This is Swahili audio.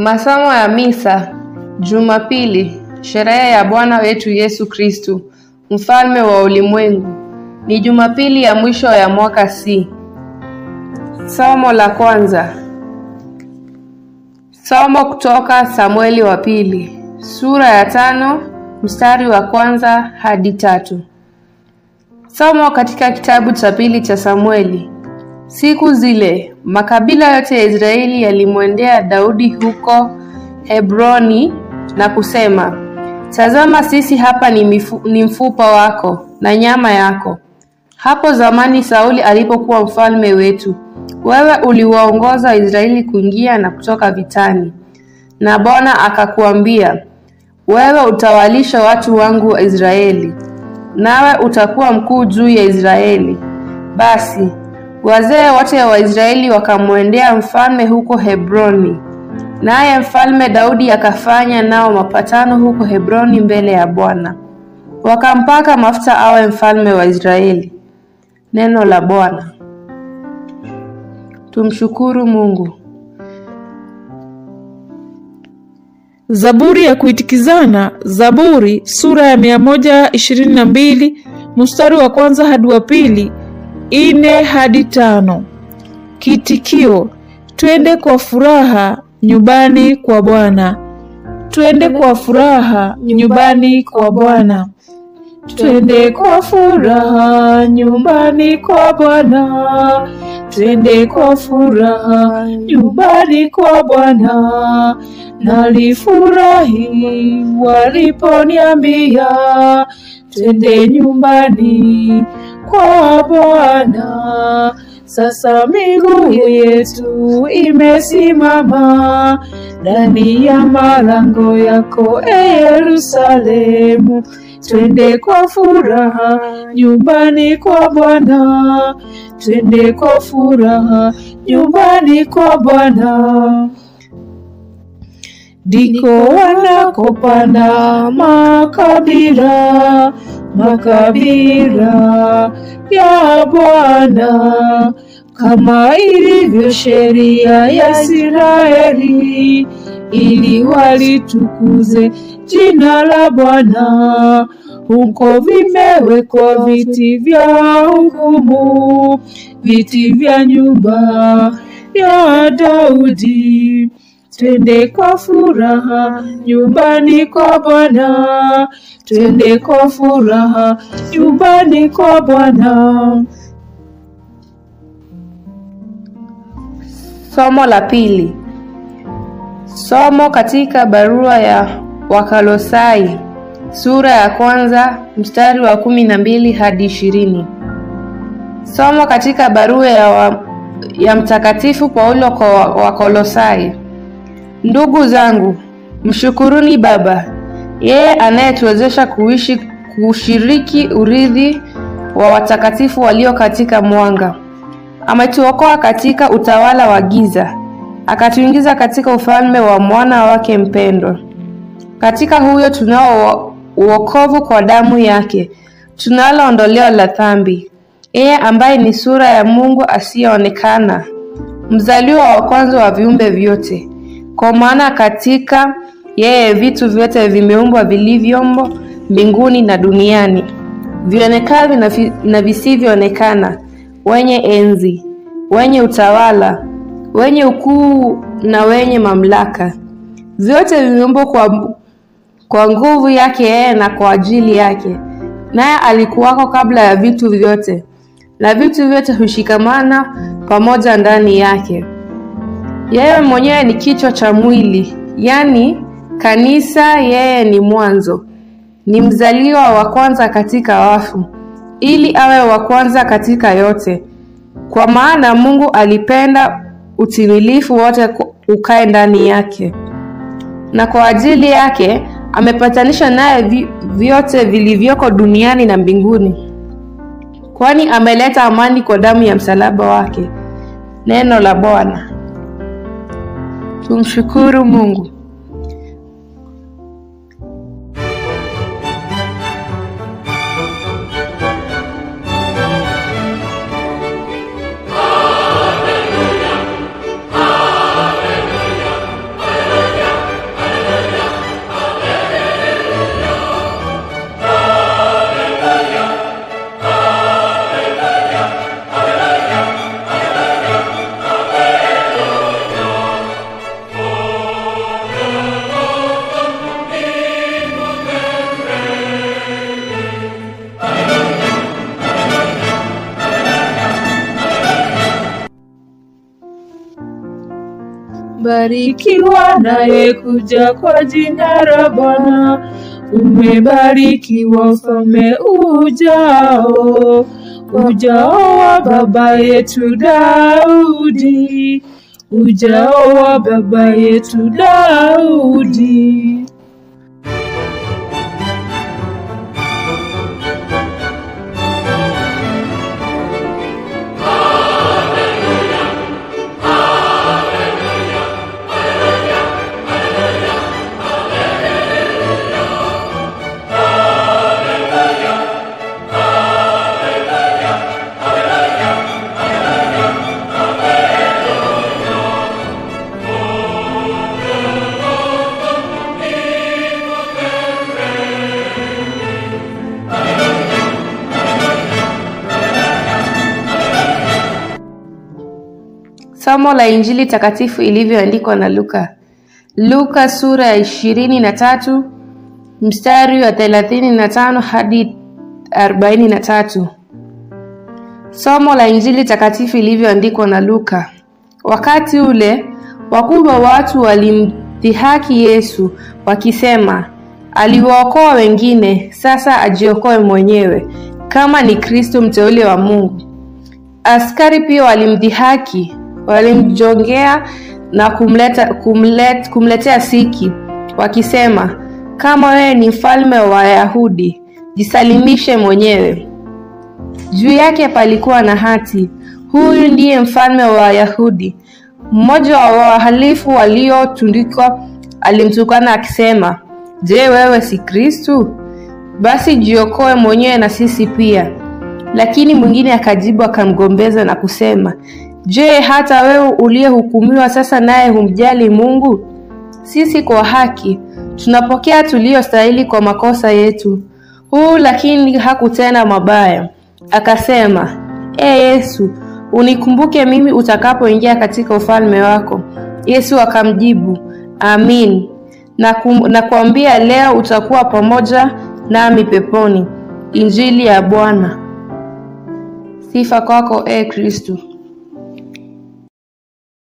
Masomo ya Misa. Jumapili, sherehe ya Bwana wetu Yesu Kristu, mfalme wa ulimwengu. Ni Jumapili ya mwisho ya mwaka C. Somo la kwanza. Somo kutoka Samueli wa pili, sura ya 5, mstari wa 1 hadi 3. Somo katika kitabu cha pili cha Samueli. Siku zile, makabila yote ya Israeli yalimwendea Daudi huko Hebroni na kusema, "Tazama, sisi hapa ni mfupa wako na nyama yako. Hapo zamani Sauli alipokuwa mfalme wetu, wewe uliwaongoza Israeli kuingia na kutoka vitani. Na Bwana akakuambia, wewe utawalisha watu wangu wa Israeli, nawe utakuwa mkuu juu ya Israeli." Basi wazee wote wa Israeli wakamwendea mfalme huko Hebroni. Naye mfalme Daudi akafanya nao mapatano huko Hebroni mbele ya Bwana. Wakampaka mafuta awe mfalme wa Israeli. Neno la Bwana. Tumshukuru Mungu. Zaburi ya kuitikizana. Zaburi sura ya 122 mstari wa 1 hadi wa 2, 4 hadi 5. Kitikio: twende kwa furaha nyumbani kwa Bwana. Twende kwa furaha nyumbani kwa Bwana. Twende kwa furaha nyumbani kwa Bwana. Twende kwa furaha nyumbani kwa Bwana. Nalifurahi waliponiambia, twende nyumbani kwa Bwana. Sasa miguu yetu imesimama ndani ya malango yako, Yerusalemu. Twende kwa furaha nyumbani kwa Bwana. Twende kwa furaha nyumbani kwa Bwana. Ndiko wanakopanda makabila ya Bwana, kama ilivyo sheria ya Israeli, ili walitukuze jina la Bwana. Huko vimewekwa viti vya hukumu, viti vya nyumba ya Daudi. Twende kwa furaha nyumbani kwa Bwana. Twende kwa furaha nyumbani kwa Bwana. Somo la pili. Somo katika barua ya Wakolosai sura ya 1 mstari wa 12 hadi 20. Somo katika barua ya Mtakatifu Paulo kwa Wakolosai. Ndugu zangu, mshukuruni Baba, yeye anayetuwezesha kushiriki urithi wa watakatifu walio katika mwanga. Ametuokoa katika utawala wa giza, akatuingiza katika ufalme wa mwana wake mpendwa. Katika huyo tunao uokovu kwa damu yake, tunalo ondoleo la dhambi. Yeye ambaye ni sura ya Mungu asiyeonekana, mzaliwa wa kwanza wa viumbe vyote. Kwa maana katika yeye vitu vyote vimeumbwa, vilivyomo mbinguni na duniani, vionekavyo na visivyoonekana, wenye enzi, wenye utawala, wenye ukuu na wenye mamlaka. Vyote vimeumbwa kwa nguvu yake yeye na kwa ajili yake. Naye alikuwako kabla ya vitu vyote, na vitu vyote hushikamana pamoja ndani yake. Yeye mwenyewe ni kichwa cha mwili, yani kanisa. Yeye ni mwanzo, ni mzaliwa wa kwanza katika wafu, ili awe wa kwanza katika yote. Kwa maana Mungu alipenda utimilifu wote ukae ndani yake, na kwa ajili yake amepatanisha naye vyote vilivyoko duniani na mbinguni, kwani ameleta amani kwa damu ya msalaba wake. Neno la Bwana. Tumshukuru Mungu. Hallelujah, hallelujah, hallelujah. barikiwa naye kuja kwa jina la Bwana. Umebarikiwa ufalme ujao, ujao wa baba yetu Daudi, ujao wa baba yetu Daudi. Somo la Injili takatifu ilivyoandikwa na Luka. Luka sura ya 23 mstari wa 35 hadi 43. Somo la Injili takatifu ilivyoandikwa na Luka. Wakati ule wakubwa wa watu walimdhihaki Yesu wakisema, aliwaokoa wengine, sasa ajiokoe mwenyewe kama ni Kristo mteule wa Mungu. Askari pia walimdhihaki, walimjongea na kumletea siki wakisema, kama wewe ni mfalme wa Wayahudi, jisalimishe mwenyewe. Juu yake palikuwa na hati, huyu ndiye mfalme wa Wayahudi. Mmoja wa wahalifu waliotundikwa alimtukana akisema, je, wewe si Kristo? Basi jiokoe mwenyewe na sisi pia. Lakini mwingine akajibu akamgombeza na kusema, je, hata wewe uliyehukumiwa sasa naye humjali Mungu? Sisi kwa haki tunapokea tuliyostahili kwa makosa yetu. Huyu lakini hakutenda mabaya. Akasema, Yesu, unikumbuke mimi utakapoingia katika ufalme wako. Yesu akamjibu, amin, nakuambia leo utakuwa pamoja nami peponi. Injili ya Bwana. Sifa kwako, Kristo.